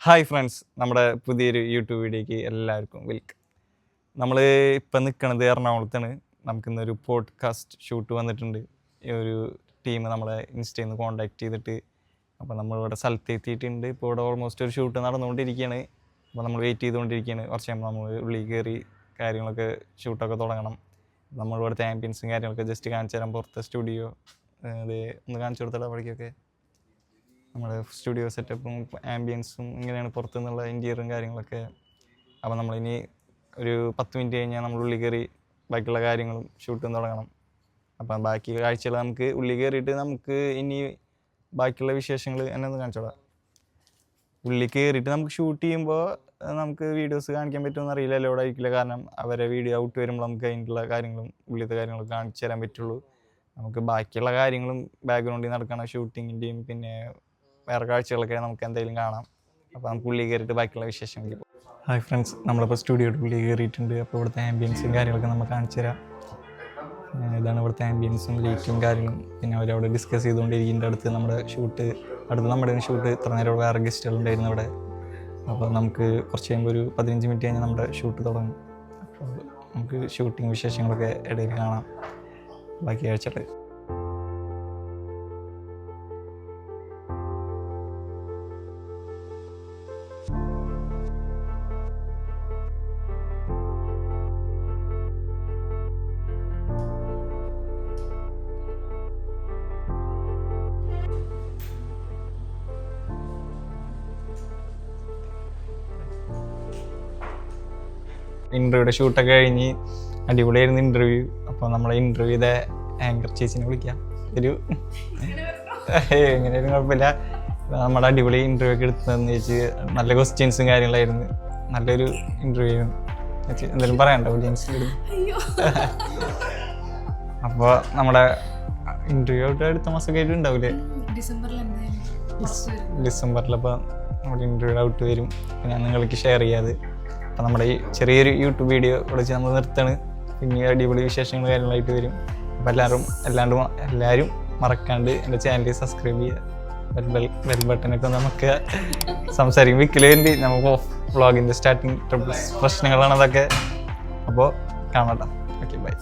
Hi friends, നമ്മുടെ പുതിയൊരു YouTube വീഡിയോയ്ക്ക് എല്ലാവർക്കും വെൽക്കം. നമ്മൾ ഇപ്പം നിൽക്കുന്നത് എറണാകുളത്താണ്. നമുക്കിന്നൊരു പോഡ്കാസ്റ്റ് ഷൂട്ട് വന്നിട്ടുണ്ട്. ഈ ഒരു ടീം നമ്മളെ ഇൻസ്റ്റയിൽ നിന്ന് കോൺടാക്ട് ചെയ്തിട്ട് അപ്പോൾ നമ്മളിവിടെ സ്ഥലത്ത് എത്തിയിട്ടുണ്ട്. ഇപ്പോൾ ഇവിടെ ഓൾമോസ്റ്റ് ഒരു ഷൂട്ട് നടന്നുകൊണ്ടിരിക്കുകയാണ്. അപ്പോൾ നമ്മൾ വെയിറ്റ് ചെയ്തുകൊണ്ടിരിക്കുകയാണ്. കുറച്ച് കഴിയുമ്പോൾ നമ്മൾ ഉള്ളിൽ കയറി കാര്യങ്ങളൊക്കെ ഷൂട്ടൊക്കെ തുടങ്ങണം. നമ്മളിവിടുത്തെ ആംബിയൻസും കാര്യങ്ങളൊക്കെ ജസ്റ്റ് കാണിച്ചു തരാം. പുറത്തെ സ്റ്റുഡിയോ അത് ഒന്ന് കാണിച്ചു കൊടുത്തിട്ട് അവിടേക്കൊക്കെ നമ്മുടെ സ്റ്റുഡിയോ സെറ്റപ്പും ആംബിയൻസും ഇങ്ങനെയാണ് പുറത്തു നിന്നുള്ള ഇൻറ്റീരിയറും കാര്യങ്ങളൊക്കെ. അപ്പോൾ നമ്മളിനി ഒരു 10 മിനിറ്റ് കഴിഞ്ഞാൽ നമ്മൾ ഉള്ളിൽ കയറി ബാക്കിയുള്ള കാര്യങ്ങളും ഷൂട്ടും തുടങ്ങണം. അപ്പം ബാക്കി കാഴ്ചകൾ നമുക്ക് ഉള്ളിൽ കയറിയിട്ട് നമുക്ക് ഇനി ബാക്കിയുള്ള വിശേഷങ്ങൾ എന്നെ ഒന്ന് കാണിച്ചോളാം. ഉള്ളിൽ കയറിയിട്ട് നമുക്ക് ഷൂട്ട് ചെയ്യുമ്പോൾ നമുക്ക് വീഡിയോസ് കാണിക്കാൻ പറ്റുമെന്ന് അറിയില്ല, ലോഡ് ആയിരിക്കില്ല. കാരണം അവരെ വീഡിയോ ഔട്ട് വരുമ്പോൾ നമുക്ക് അതിനുള്ള കാര്യങ്ങളും ഉള്ളിലത്തെ കാര്യങ്ങളും കാണിച്ചു തരാൻ പറ്റുള്ളൂ. നമുക്ക് ബാക്കിയുള്ള കാര്യങ്ങളും ബാക്ക്ഗ്രൗണ്ടിൽ നടക്കുന്ന ഷൂട്ടിങ്ങിൻ്റെയും പിന്നെ വേറെ കാഴ്ചകളൊക്കെ നമുക്ക് എന്തെങ്കിലും കാണാം. അപ്പോൾ നമുക്ക് ഉള്ളിൽ കയറിയിട്ട് ബാക്കിയുള്ള വിശേഷങ്ങളിൽ പോകും. ഹായ് ഫ്രണ്ട്സ്, നമ്മളിപ്പോൾ സ്റ്റുഡിയോയുടെ ഉള്ളിൽ കയറിയിട്ടുണ്ട്. അപ്പോൾ ഇവിടുത്തെ ആംബിയൻസും കാര്യങ്ങളൊക്കെ നമുക്ക് കാണിച്ചു തരാം. ഇതാണ് ഇവിടുത്തെ ആംബിയൻസും ലൈറ്റും കാര്യങ്ങളും. പിന്നെ അവരവിടെ ഡിസ്കസ് ചെയ്തുകൊണ്ടിരിക്കുന്ന അടുത്ത് നമ്മുടെ ഷൂട്ട് ഇത്ര നേരം വേറെ ഗസ്റ്റുകളുണ്ടായിരുന്നു ഇവിടെ. അപ്പോൾ നമുക്ക് കുറച്ച് കഴിയുമ്പോൾ ഒരു 15 മിനിറ്റ് കഴിഞ്ഞാൽ നമ്മുടെ ഷൂട്ട് തുടങ്ങും. അപ്പോൾ നമുക്ക് ഷൂട്ടിങ് വിശേഷങ്ങളൊക്കെ ഇടയിൽ കാണാം. ബാക്കി കാഴ്ചകൾ ഇൻ്റർവ്യൂയുടെ ഷൂട്ടൊക്കെ കഴിഞ്ഞ് അടിപൊളിയായിരുന്നു ഇൻ്റർവ്യൂ. അപ്പോൾ നമ്മളെ ഇൻ്റർവ്യൂ ചെയ്ത ആങ്കർ ചേച്ചിനെ വിളിക്കാം. എങ്ങനെയായിരുന്നു കുഴപ്പമില്ല. നമ്മുടെ അടിപൊളി ഇൻ്റർവ്യൂ ഒക്കെ എടുത്തതെന്ന് ചേച്ചി നല്ല ക്വസ്റ്റ്യൻസും കാര്യങ്ങളായിരുന്നു. നല്ലൊരു ഇൻ്റർവ്യൂ ആയിരുന്നു. എന്തെങ്കിലും പറയണ്ടോ ഓഡിയൻസിൽ? അപ്പോൾ നമ്മുടെ ഇൻ്റർവ്യൂ ആയിട്ട് അടുത്ത മാസമൊക്കെ ആയിട്ട് ഉണ്ടാവില്ലേ? ഡിസംബറിൽ. അപ്പോൾ നമ്മുടെ ഇൻ്റർവ്യൂ ഔട്ട് വരും. ഞാൻ നിങ്ങൾക്ക് ഷെയർ ചെയ്യാതെ. അപ്പോൾ നമ്മുടെ ഈ ചെറിയൊരു യൂട്യൂബ് വീഡിയോ വിളിച്ച് നമ്മൾ നിർത്താണ്. പിന്നെ അടിപൊളി വിശേഷങ്ങൾ കാര്യങ്ങളായിട്ട് വരും. അപ്പോൾ എല്ലാവരും മറക്കാണ്ട് എൻ്റെ ചാനൽ സബ്സ്ക്രൈബ് ചെയ്യുക. ബെൽ ബട്ടനൊക്കെ നമുക്ക് സംസാരിക്കും. വിൽക്കല് വേണ്ടി നമുക്ക് വ്ളോഗിൻ്റെ സ്റ്റാർട്ടിങ് പ്രശ്നങ്ങളാണ് അതൊക്കെ. അപ്പോൾ കാണാം. Okay, by.